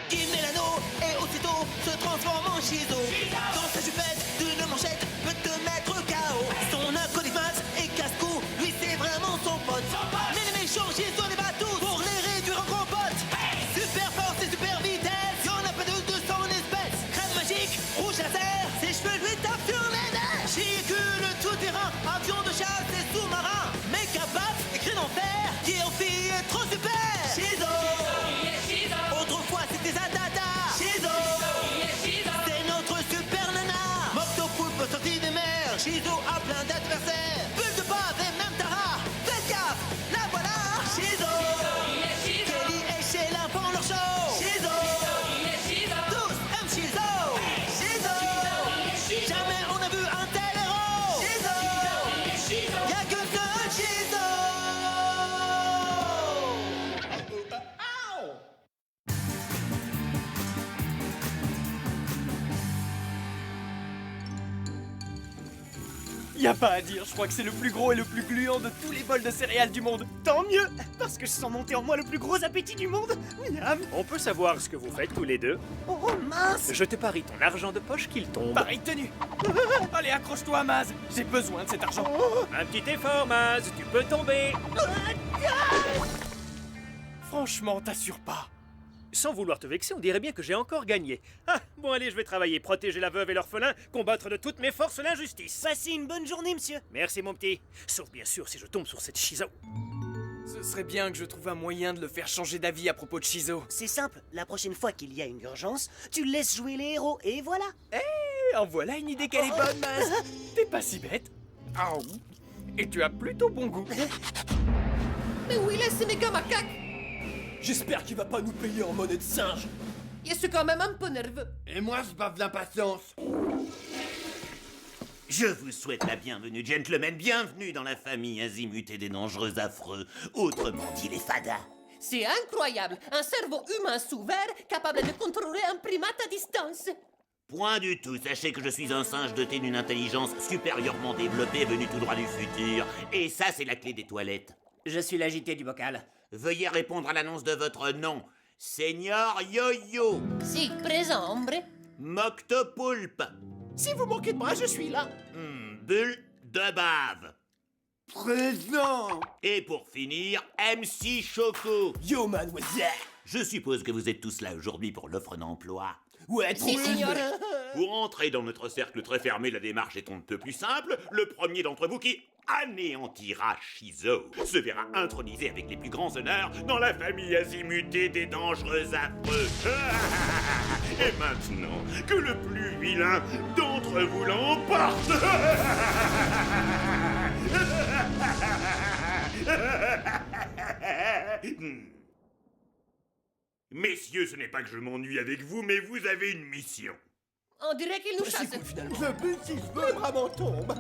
Qui met l'anneau et aussitôt se transforme en Shizo. Dans sa jupette d'une manchette peut te mettre KO. Son acolyte et casse-cou, lui c'est vraiment son pote. Mais les méchants Shizo les bat tous pour les réduire en gros potes. Super force et super vitesse, y'en a pas de 200 espèces. Crème magique, rouge laser, ses cheveux lui tapent sur les nerfs. Véhicule tout-terrain, avion de chasse et sous-marin. Méca bat, écrit d'enfer, qui en fille est trop super. Shizo. Autrefois c'était Zadada. Shizo. C'est notre super nana. Moctopoulpe sorti des mers. Shizo a plein d'adversaires. Bulle de bave et même Tara. Faites gaffe, la voilà. Shizo. Kelly et Sheila font leur show. Shizo. Tous aiment Shizo. Shizo. Jamais on a vu un tel héros. Shizo. Y'a que seul Shizo. Y a pas à dire, je crois que c'est le plus gros et le plus gluant de tous les bols de céréales du monde. Tant mieux, parce que je sens monter en moi le plus gros appétit du monde. Miam. On peut savoir ce que vous faites tous les deux? Oh mince. Je te parie ton argent de poche qu'il tombe. Pareille tenue. Allez, accroche-toi, Maz. J'ai besoin de cet argent. Un petit effort, Maz, tu peux tomber. Franchement, t'assures pas. Sans vouloir te vexer, on dirait bien que j'ai encore gagné. Ah, bon allez, je vais travailler, protéger la veuve et l'orphelin, combattre de toutes mes forces l'injustice. Passez une bonne journée, monsieur. Merci mon petit. Sauf bien sûr si je tombe sur cette Shizo. Ce serait bien que je trouve un moyen de le faire changer d'avis à propos de Shizo. C'est simple, la prochaine fois qu'il y a une urgence, tu laisses jouer les héros et voilà. En voilà une idée qu'elle est bonne, Maz. T'es pas si bête. Aou. Et tu as plutôt bon goût. Mais où il est, ce méga macaque? J'espère qu'il va pas nous payer en monnaie de singe. Il est quand même un peu nerveux. Et moi, je bave d'impatience. Je vous souhaite la bienvenue, gentlemen. Bienvenue dans la famille azimutée des dangereux affreux, autrement dit les fadas. C'est incroyable, un cerveau humain sous verre capable de contrôler un primate à distance. Point du tout. Sachez que je suis un singe doté d'une intelligence supérieurement développée venu tout droit du futur. Et ça, c'est la clé des toilettes. Je suis l'agité du bocal. Veuillez répondre à l'annonce de votre nom. Seigneur Yo-Yo. Si, présent, hombre. Moctopoulpe. Si vous manquez de bras, je suis là. Bulle de bave. Présent. Et pour finir, MC Choco. Yo, mademoiselle. Je suppose que vous êtes tous là aujourd'hui pour l'offre d'emploi. Ouais, Si, signor. Pour entrer dans notre cercle très fermé, la démarche est un peu plus simple. Le premier d'entre vous qui anéantira Shizo se verra intronisé avec les plus grands honneurs dans la famille azimutée des dangereux affreux. Et maintenant, que le plus vilain d'entre vous l'emporte. Messieurs, ce n'est pas que je m'ennuie avec vous, mais vous avez une mission. On dirait qu'il nous chasse. C'est cool, finalement. Je bute si je veux, les bras m'en tombent.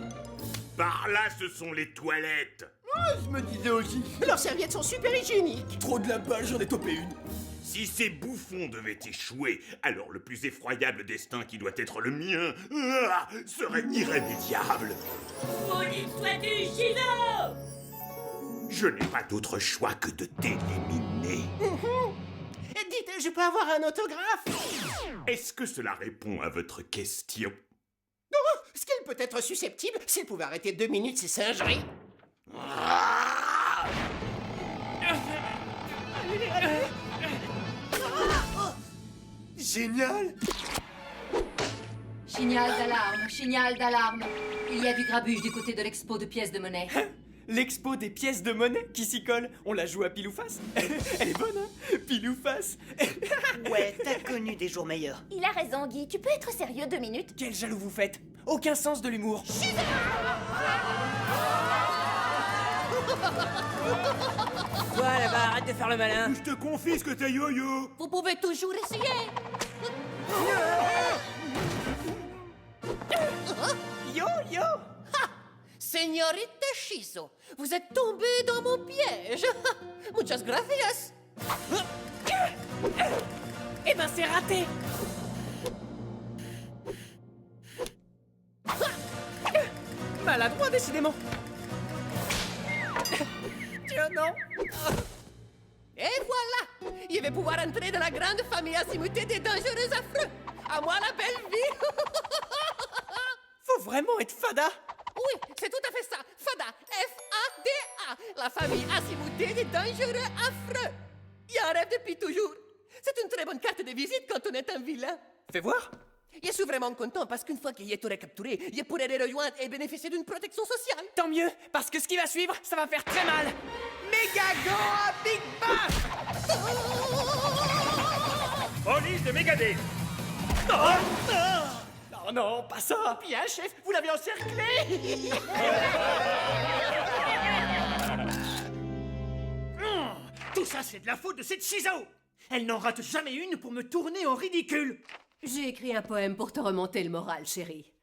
Par là, ce sont les toilettes. Je me disais aussi. Leurs serviettes sont super hygiéniques. Trop de la balle, j'en ai topé une. Si ces bouffons devaient échouer, alors le plus effroyable destin qui doit être le mien serait irrémédiable. Maudite sois-tu, Shizo! Je n'ai pas d'autre choix que de t'éliminer. Dites, je peux avoir un autographe? Est-ce que cela répond à votre question? Est-ce qu'elle peut être susceptible s'il pouvait arrêter 2 minutes ces singeries? Génial. Signal d'alarme. Il y a du grabuge du côté de l'expo de pièces de monnaie. L'expo des pièces de monnaie qui s'y colle. On la joue à pile ou face. Elle est bonne, hein? Pile ou face. Ouais, t'as connu des jours meilleurs. Il a raison, Guy. Tu peux être sérieux 2 minutes? Quel jaloux vous faites. Aucun sens de l'humour. Toi là-bas, arrête de faire le malin. Je te confisque tes yo-yo. Vous pouvez toujours essayer. Yo. Señorita Shizo, vous êtes tombé dans mon piège. Muchas gracias. Eh ben c'est raté. Maladroit décidément. Tiens non. Et voilà, Je vais pouvoir entrer dans la grande famille azimutée des dangereux affreux. À moi la belle vie. Faut vraiment être fada. Oui, c'est tout à fait ça. Fada, F-A-D-A. La famille azimutée des dangereux affreux. Il en rêve depuis toujours. C'est une très bonne carte de visite quand on est un vilain. Fais voir. Je suis vraiment content parce qu'une fois qu'il t'aurait capturé, je pourrais les rejoindre et bénéficier d'une protection sociale. Tant mieux, parce que ce qui va suivre, ça va faire très mal. Megago à Big Bash. Police de Mégadé. Oh non, pas ça. Bien, chef, vous l'avez encerclé. Tout ça, c'est de la faute de cette Shizo. Elle n'en rate jamais une pour me tourner en ridicule. J'ai écrit un poème pour te remonter le moral, chérie.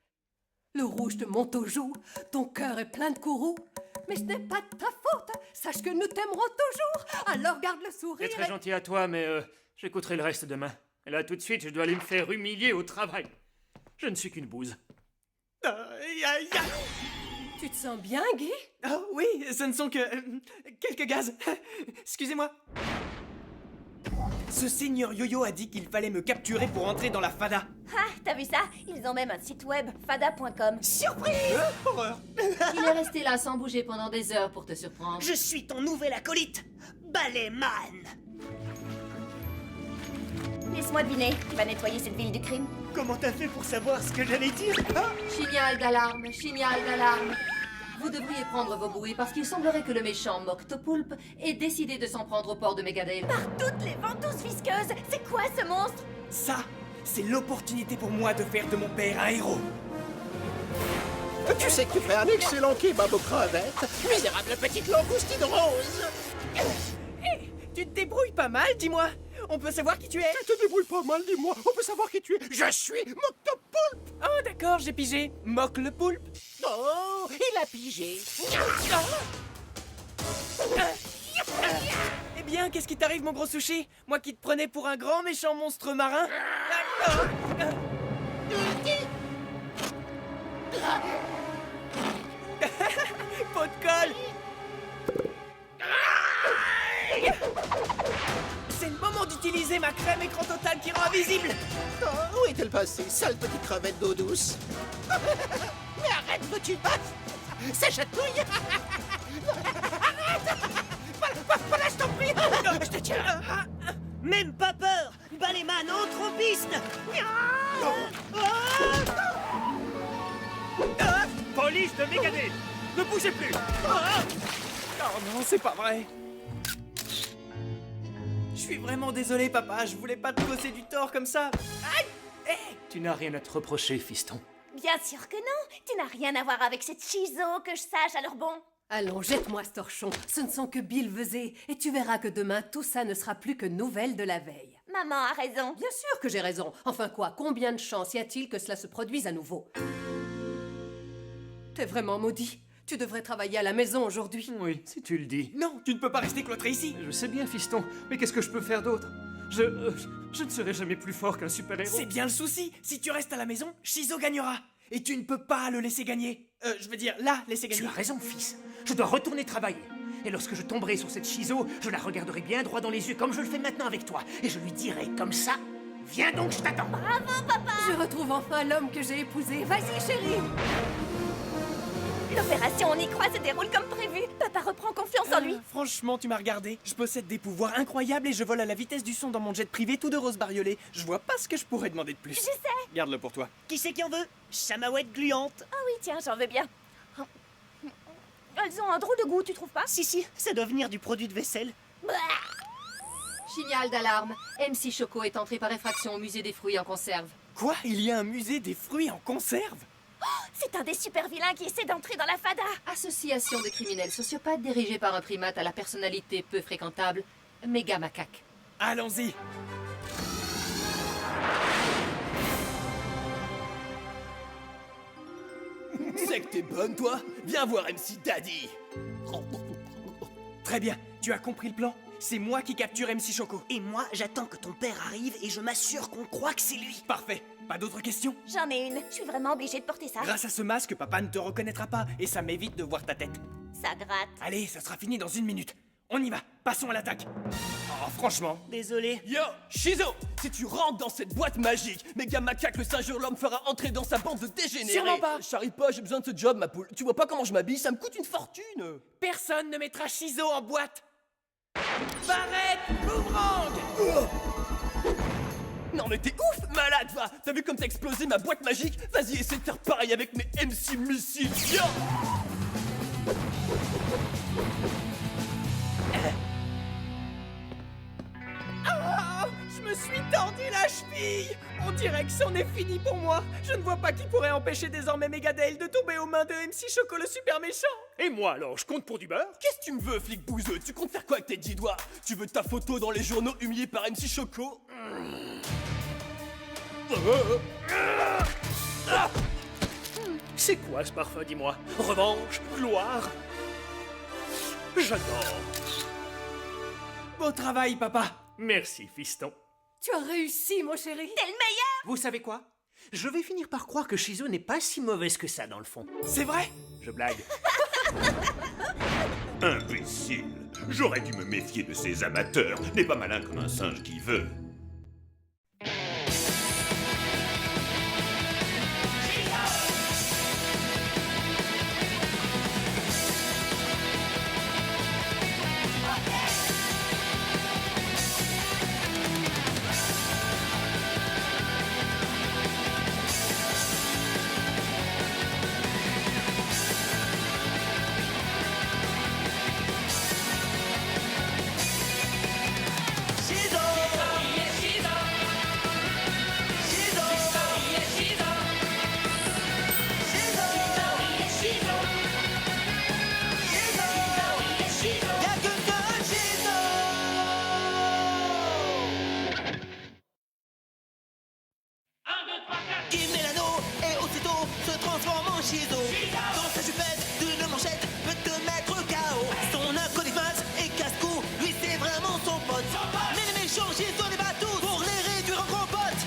Le rouge te monte aux joues, ton cœur est plein de courroux. Mais ce n'est pas de ta faute, sache que nous t'aimerons toujours. Alors garde le sourire. C'est très gentil à toi, mais j'écouterai le reste demain. Et là, tout de suite, je dois aller me faire humilier au travail. Je ne suis qu'une bouse. Aïe, aïe, aïe. Tu te sens bien, Guy? Oh oui, ce ne sont que quelques gaz. Excusez-moi. Ce seigneur Yo-Yo a dit qu'il fallait me capturer pour entrer dans la fada. Ah, t'as vu ça? Ils ont même un site web, fada.com. Surprise! Horreur. Il est resté là sans bouger pendant des heures pour te surprendre. Je suis ton nouvel acolyte, Balayman. Laisse-moi deviner, tu vas nettoyer cette ville du crime. Comment t'as fait pour savoir ce que j'allais dire? Signal d'alarme, signal d'alarme. Vous devriez prendre vos bouées parce qu'il semblerait que le méchant Moctopoulpe ait décidé de s'en prendre au port de Megadale. Par toutes les ventouses visqueuses, c'est quoi ce monstre? Ça, c'est l'opportunité pour moi de faire de mon père un héros. Tu sais que tu fais un excellent kebab aux crevettes, misérable petite langoustine rose. Hé, tu te débrouilles pas mal, dis-moi. On peut savoir qui tu es? Tu te débrouilles pas mal, dis-moi. On peut savoir qui tu es. Je suis Moctopoulpe. Oh d'accord, j'ai pigé. Moque le poulpe. Oh, il a pigé. Eh bien, qu'est-ce qui t'arrive, mon gros sushi? Moi qui te prenais pour un grand méchant monstre marin. Pot de colle. C'est le moment d'utiliser ma crème écran total qui rend invisible. Oh, où est-elle passée, sale petite crevette d'eau douce? Mais arrête, veux-tu pas? Ça chatouille. Arrête. Voilà, je t'en prie. Je te tiens. Même pas peur, Balayman entre en piste. Police de Mégadé. Ne bougez plus. Oh non, c'est pas vrai. Je suis vraiment désolé, papa. Je voulais pas te causer du tort comme ça. Aïe! Hé! Tu n'as rien à te reprocher, fiston. Bien sûr que non, tu n'as rien à voir avec cette Shizo, que je sache, alors bon. Allons, jette-moi ce torchon. Ce ne sont que billevesées. Et tu verras que demain, tout ça ne sera plus que nouvelles de la veille. Maman a raison. Bien sûr que j'ai raison. Enfin quoi, combien de chances y a-t-il que cela se produise à nouveau? T'es vraiment maudit. Tu devrais travailler à la maison aujourd'hui. Oui, si tu le dis. Non, tu ne peux pas rester cloîtré ici. Je sais bien, fiston, mais qu'est-ce que je peux faire d'autre? Je ne serai jamais plus fort qu'un super-héros. C'est bien le souci. Si tu restes à la maison, Shizo gagnera. Et tu ne peux pas le laisser gagner. Je veux dire, la laisser gagner. Tu as raison, fils. Je dois retourner travailler. Et lorsque je tomberai sur cette Shizo, je la regarderai bien droit dans les yeux, comme je le fais maintenant avec toi. Et je lui dirai comme ça, viens donc, je t'attends. Je retrouve enfin l'homme que j'ai épousé. Vas-y, chérie. L'opération On y croit se déroule comme prévu. Papa reprend confiance en lui. Franchement, tu m'as regardé. Je possède des pouvoirs incroyables et je vole à la vitesse du son dans mon jet privé tout de rose bariolé. Je vois pas ce que je pourrais demander de plus. Je sais. Garde-le pour toi. Qui c'est qui en veut? Chamawette gluante. Ah oui, tiens, j'en veux bien. Elles ont un drôle de goût, tu trouves pas? Si, ça doit venir du produit de vaisselle. Signal d'alarme. MC Choco est entré par effraction au musée des fruits en conserve. Quoi? Il y a un musée des fruits en conserve? C'est un des super vilains qui essaie d'entrer dans la fada. Association de criminels sociopathes dirigée par un primate à la personnalité peu fréquentable, Méga Macaque. Allons-y. C'est que t'es bonne, toi? Viens voir MC Daddy. Très bien, tu as compris le plan? C'est moi qui capture MC Choco. Et moi, j'attends que ton père arrive et je m'assure qu'on croit que c'est lui. Parfait. Pas d'autres questions? J'en ai une. Je suis vraiment obligée de porter ça. Grâce à ce masque, papa ne te reconnaîtra pas et ça m'évite de voir ta tête. Ça gratte. Allez, ça sera fini dans 1 minute. On y va, passons à l'attaque. Oh, franchement, désolé. Yo, Shizo, si tu rentres dans cette boîte magique, Méga Macaque le singe hurlant me fera entrer dans sa bande de dégénérés. Sûrement pas. Charrie pas, j'ai besoin de ce job, ma poule. Tu vois pas comment je m'habille, ça me coûte une fortune. Personne ne mettra Shizo en boîte. Barrette boomerang. Non mais t'es ouf, malade, va. T'as vu comme t'as explosé ma boîte magique? Vas-y, essaie de faire pareil avec mes MC missiles. Yo. Ah, je me suis tordu la cheville. On dirait que c'en est fini pour moi. Je ne vois pas qui pourrait empêcher désormais Megadale de tomber aux mains de MC Choco le super méchant. Et moi alors, je compte pour du beurre? Qu'est-ce que tu me veux, flic bouseux? Tu comptes faire quoi avec tes 10 doigts? Tu veux ta photo dans les journaux humilié par MC Choco? C'est quoi ce parfum, dis-moi? Revanche? Gloire? J'adore. Beau travail, papa. Merci, fiston. Tu as réussi, mon chéri. T'es le meilleur. Vous savez quoi? Je vais finir par croire que Shizo n'est pas si mauvaise que ça dans le fond. C'est vrai? Je blague. Imbécile. J'aurais dû me méfier de ces amateurs. N'est pas malin comme un singe qui veut. Il met l'anneau et aussitôt se transforme en Shizo. Dans sa jupette d'une manchette peut te mettre KO. Son acolyte et casse-cou, lui c'est vraiment son pote. Mais les méchants Shizo les bat tous pour les réduire en compote.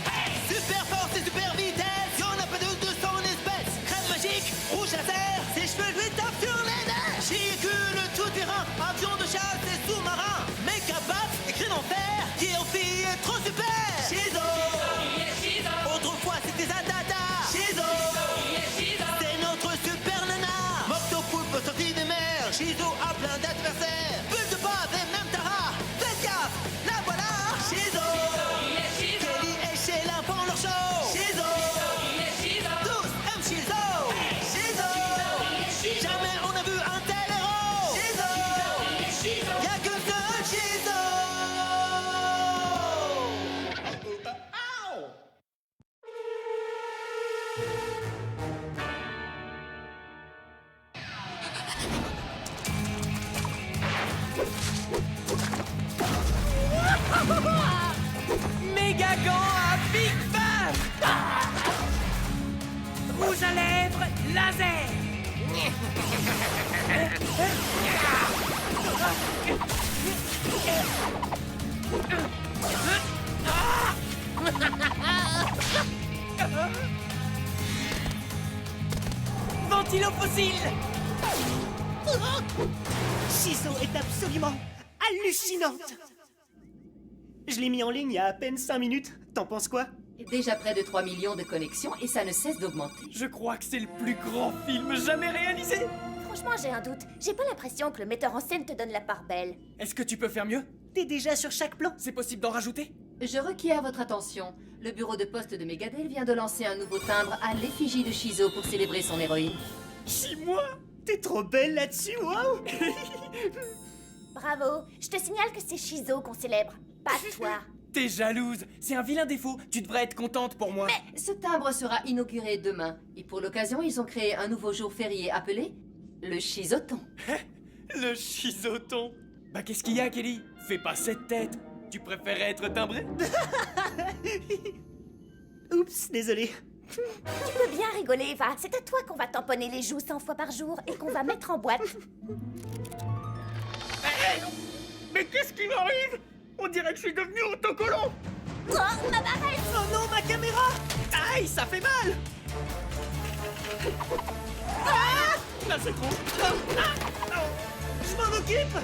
Super force et super vitesse, y'en a pas de 200 espèces. Crème magique, rouge laser, ses cheveux lui tapent sur les nerfs. Chicule tout terrain, avion de chasse et sous-marin. Méga bat, écrit en fer, qui en fille est trop super. Shizo. Autrefois c'était Zadada. Shizo. C'est notre super nana. Moctopoulpe sorti des mers. Shizo a plein d'adversaires. Bulle de base et même Tara. Faites gaffe, la voilà. Shizo. Kelly et Sheila font leur show. Shizo. Tous aiment Shizo. Shizo. Jamais on a vu un tel héros. Shizo. Y'a que seul Shizo. Méga gant à Big Bang. Rouge à lèvres, laser. Ventilo fossile. Shizo est absolument hallucinante. Je l'ai mis en ligne il y a à peine 5 minutes. T'en penses quoi? Déjà près de 3 millions de connexions et ça ne cesse d'augmenter. Je crois que c'est le plus grand film jamais réalisé. Franchement, j'ai un doute. J'ai pas l'impression que le metteur en scène te donne la part belle. Est-ce que tu peux faire mieux? T'es déjà sur chaque plan? C'est possible d'en rajouter? Je requiers votre attention. Le bureau de poste de Megadale vient de lancer un nouveau timbre à l'effigie de Shizo pour célébrer son héroïne. 6 mois. T'es trop belle là-dessus, waouh! Bravo. Je te signale que c'est Shizo qu'on célèbre, pas toi. T'es jalouse. C'est un vilain défaut. Tu devrais être contente pour moi. Ce timbre sera inauguré demain. Et pour l'occasion, ils ont créé un nouveau jour férié appelé le Shizoton. Le Shizoton. Bah qu'est-ce qu'il y a, Kelly? Fais pas cette tête. Tu préférais être timbré? Oups, désolé. Tu peux bien rigoler, Eva. C'est à toi qu'on va tamponner les joues 100 fois par jour et qu'on va mettre en boîte. Mais qu'est-ce qui m'arrive? On dirait que je suis devenu autocollant. Oh, ma barrette! Oh non, ma caméra! Aïe, ça fait mal. Ah, là c'est trop. Je m'en occupe.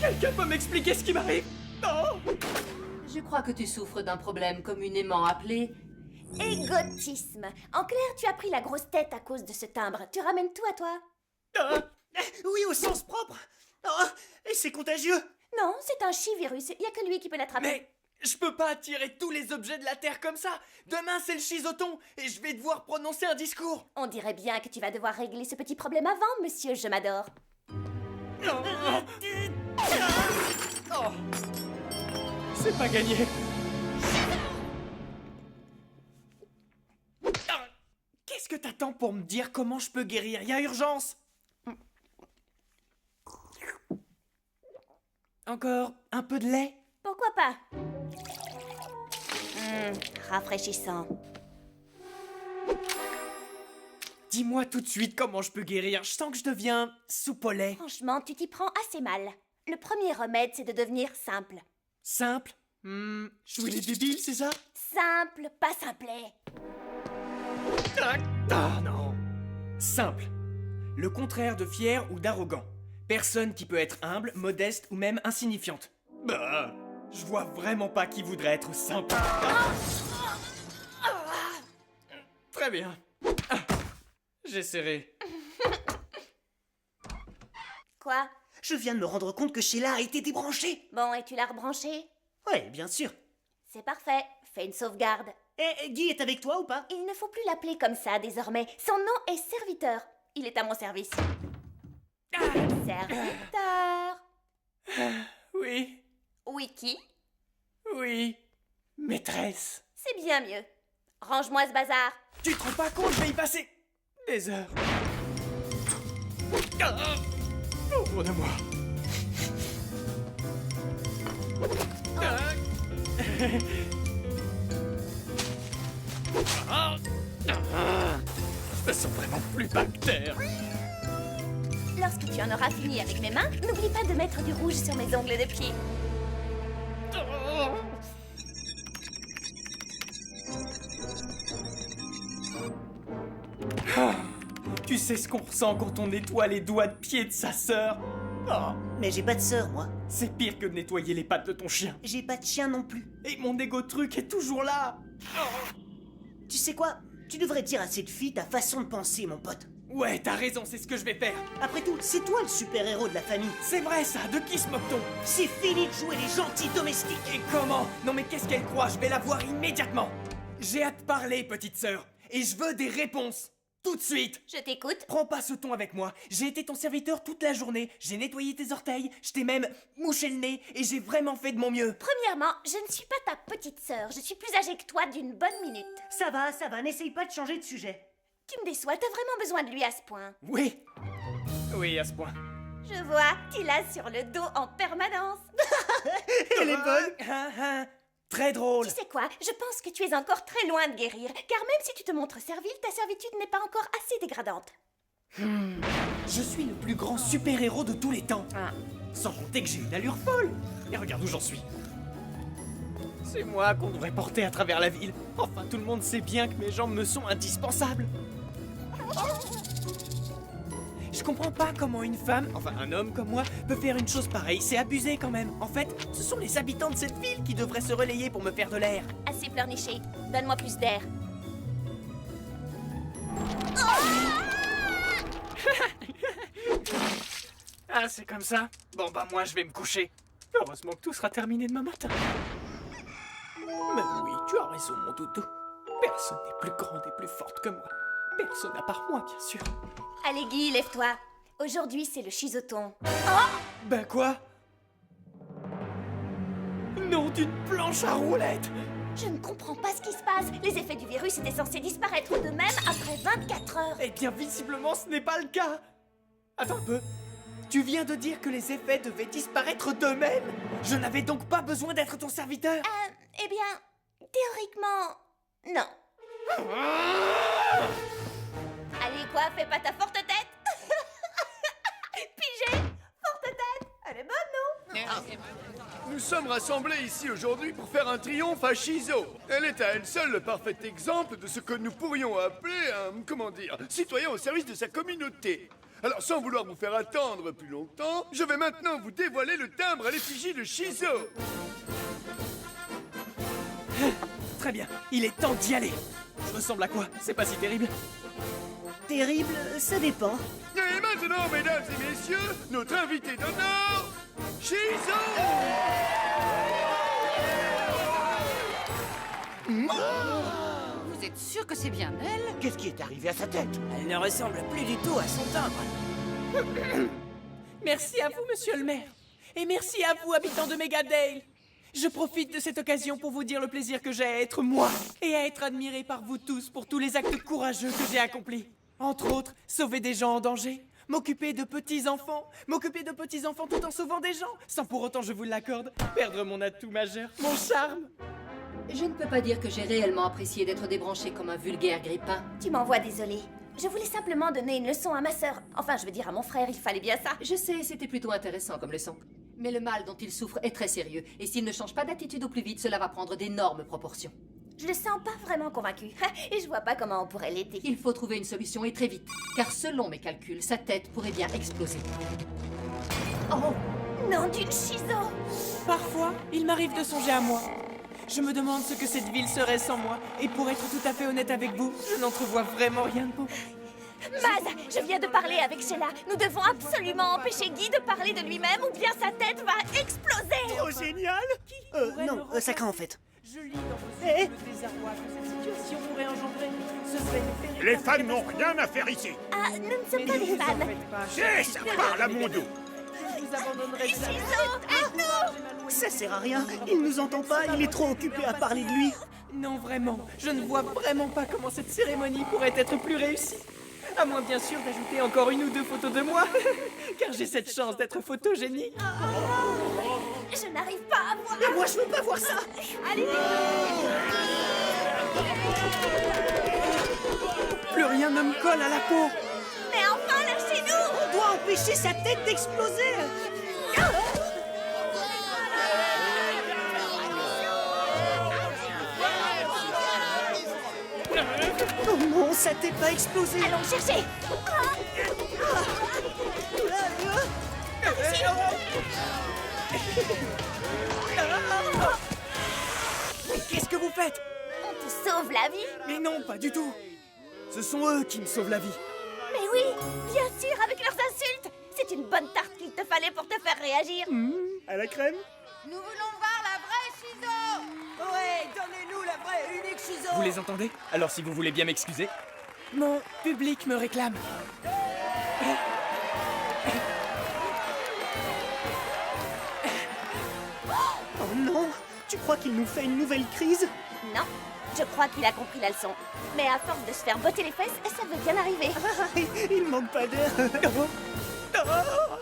Quelqu'un peut m'expliquer ce qui m'arrive? Non. Je crois que tu souffres d'un problème communément appelé... Égotisme. En clair, tu as pris la grosse tête à cause de ce timbre. Tu ramènes tout à toi. Oui, au sens propre. Oh, et c'est contagieux. Non, c'est un chi-virus. Il y a que lui qui peut l'attraper. Mais je peux pas attirer tous les objets de la Terre comme ça. Demain, c'est le chisoton et je vais devoir prononcer un discours. On dirait bien que tu vas devoir régler ce petit problème avant, monsieur Je m'adore. Oh. C'est pas gagné. Qu'est-ce que t'attends pour me dire comment je peux guérir? Y a urgence. Encore un peu de lait? Pourquoi pas? Rafraîchissant. Dis-moi tout de suite comment je peux guérir. Je sens que je deviens soupe au lait. Franchement, tu t'y prends assez mal. Le premier remède, c'est de devenir simple. Simple? Jouer les débiles, c'est ça? Simple, pas simplet. Ah non. Simple. Le contraire de fier ou d'arrogant. Personne qui peut être humble, modeste ou même insignifiante. Bah, je vois vraiment pas qui voudrait être simple. Très bien. J'essaierai. Quoi? Je viens de me rendre compte que Sheila a été débranchée. Bon, et tu l'as rebranché? Ouais, bien sûr. C'est parfait. Fais une sauvegarde. Et Guy est avec toi ou pas? Il ne faut plus l'appeler comme ça désormais. Son nom est Serviteur. Il est à mon service. Serviteur. Oui, Wiki. oui. Maîtresse. C'est bien mieux. Range-moi ce bazar. Tu te rends pas compte, je vais y passer des heures. Oh, de moi. Je me sens vraiment plus bactère. Lorsque tu en auras fini avec mes mains, n'oublie pas de mettre du rouge sur mes ongles de pied. Tu sais ce qu'on ressent quand on nettoie les doigts de pied de sa sœur? Oh, Mais j'ai pas de sœur, moi. c'est pire que de nettoyer les pattes de ton chien. J'ai pas de chien non plus. Et mon égo truc est toujours là. Tu sais quoi? Tu devrais dire à cette fille ta façon de penser, mon pote. Ouais, t'as raison, c'est ce que je vais faire. Après tout, c'est toi le super-héros de la famille. C'est vrai ça, de qui se moque-t-on? C'est fini de jouer les gentils domestiques. Et comment? Non mais qu'est-ce qu'elle croit? Je vais la voir immédiatement. J'ai hâte de parler, petite sœur. Et je veux des réponses. Tout de suite. Je t'écoute. Prends pas ce ton avec moi. J'ai été ton serviteur toute la journée. J'ai nettoyé tes orteils. Je t'ai même mouché le nez. Et j'ai vraiment fait de mon mieux. Premièrement, je ne suis pas ta petite sœur. Je suis plus âgée que toi d'une bonne minute. Ça va, n'essaye pas de changer de sujet. Tu me déçois, t'as vraiment besoin de lui à ce point. Oui. Oui, à ce point. Je vois, tu l'as sur le dos en permanence. Elle est bonne. Très drôle. Tu sais quoi? Je pense que tu es encore très loin de guérir, car même si tu te montres servile, ta servitude n'est pas encore assez dégradante. Je suis le plus grand super-héros de tous les temps. Sans compter que j'ai une allure folle. Et regarde où j'en suis. C'est moi qu'on devrait porter à travers la ville. Enfin, tout le monde sait bien que mes jambes me sont indispensables. Je comprends pas comment une femme, enfin un homme comme moi, peut faire une chose pareille. C'est abusé quand même. En fait, ce sont les habitants de cette ville qui devraient se relayer pour me faire de l'air. Assez pleurniché, donne-moi plus d'air. Ah, c'est comme ça? Bon, bah moi je vais me coucher. Heureusement que tout sera terminé demain matin. Mais oui, tu as raison, mon doudou. Personne n'est plus grande et plus forte que moi. Personne à part moi, bien sûr. Allez Guy, lève-toi. Aujourd'hui, c'est le chisoton. Ben quoi? Non, d'une planche à roulettes! Je ne comprends pas ce qui se passe. Les effets du virus étaient censés disparaître d'eux-mêmes après 24 heures. Eh bien, visiblement, ce n'est pas le cas. Attends un peu. Tu viens de dire que les effets devaient disparaître d'eux-mêmes? Je n'avais donc pas besoin d'être ton serviteur? Eh bien, théoriquement, non. Allez quoi, fais pas ta forte tête. Pigé, forte tête. Elle est bonne, non? Nous sommes rassemblés ici aujourd'hui pour faire un triomphe à Shizo. Elle est à elle seule le parfait exemple de ce que nous pourrions appeler un, comment dire, citoyen au service de sa communauté. Alors, sans vouloir vous faire attendre plus longtemps, je vais maintenant vous dévoiler le timbre à l'effigie de Shizo. Très bien, il est temps d'y aller. Je ressemble à quoi? C'est pas si terrible. Terrible, ça dépend. Et maintenant, mesdames et messieurs, notre invité d'honneur, Shizo! Vous êtes sûr que c'est bien elle? Qu'est-ce qui est arrivé à sa tête? Elle ne ressemble plus du tout à son timbre. Merci à vous, monsieur le maire. Et merci à vous, habitants de Megadale. Je profite de cette occasion pour vous dire le plaisir que j'ai à être moi et à être admiré par vous tous pour tous les actes courageux que j'ai accomplis. Entre autres, sauver des gens en danger, m'occuper de petits-enfants tout en sauvant des gens, sans pour autant, je vous l'accorde, perdre mon atout majeur, mon charme. Je ne peux pas dire que j'ai réellement apprécié d'être débranché comme un vulgaire grippin. Tu m'envoies désolée. Je voulais simplement donner une leçon à ma sœur. Enfin, je veux dire à mon frère, il fallait bien ça. Je sais, c'était plutôt intéressant comme leçon. Mais le mal dont il souffre est très sérieux, et s'il ne change pas d'attitude au plus vite, cela va prendre d'énormes proportions. Je le sens pas vraiment convaincu. Et je vois pas comment on pourrait l'aider. Il faut trouver une solution et très vite, car selon mes calculs, sa tête pourrait bien exploser. Oh, non d'une Shizo! Parfois, il m'arrive de songer à moi. Je me demande ce que cette ville serait sans moi, et pour être tout à fait honnête avec vous, je n'entrevois vraiment rien de beau. Maz, je viens de parler avec Sheila. Nous devons absolument empêcher Guy de parler de lui-même ou bien sa tête va exploser. Oh, génial! Non, ça craint en fait. Je lis dans vos yeux le désarroi que cette situation pourrait engendrer. Ce serait une véritable... Les fans n'ont rien à faire ici. Ah, nous ne sommes pas des fans. C'est ça parle à mon dos. Je vous abandonnerai jamais. Shizo, aide-nous! Ça sert à rien, il nous entend pas, il est trop occupé à parler de lui. Non, vraiment, je ne vois vraiment pas comment cette cérémonie pourrait être plus réussie. À moins bien sûr d'ajouter encore une ou deux photos de moi, car j'ai cette chance d'être photogénie. Je n'arrive pas à voir. Mais moi je veux pas voir ça. Allez, Plus rien ne me colle à la peau. mais enfin, lâchez-nous! On doit empêcher sa tête d'exploser. Oh non, sa tête va exploser. Allons chercher! Qu'est-ce que vous faites? On te sauve la vie? Mais non, pas du tout. Ce sont eux qui me sauvent la vie. Mais oui, bien sûr, avec leurs insultes! C'est une bonne tarte qu'il te fallait pour te faire réagir. À la crème. Nous voulons voir la vraie Shizo! Ouais, donnez-nous la vraie et unique Shizo. Vous les entendez? Alors si vous voulez bien m'excuser. Mon public me réclame. Oh non, tu crois qu'il nous fait une nouvelle crise? Non, je crois qu'il a compris la leçon. Mais à force de se faire botter les fesses, ça veut bien arriver. Il manque pas d'air. Oh.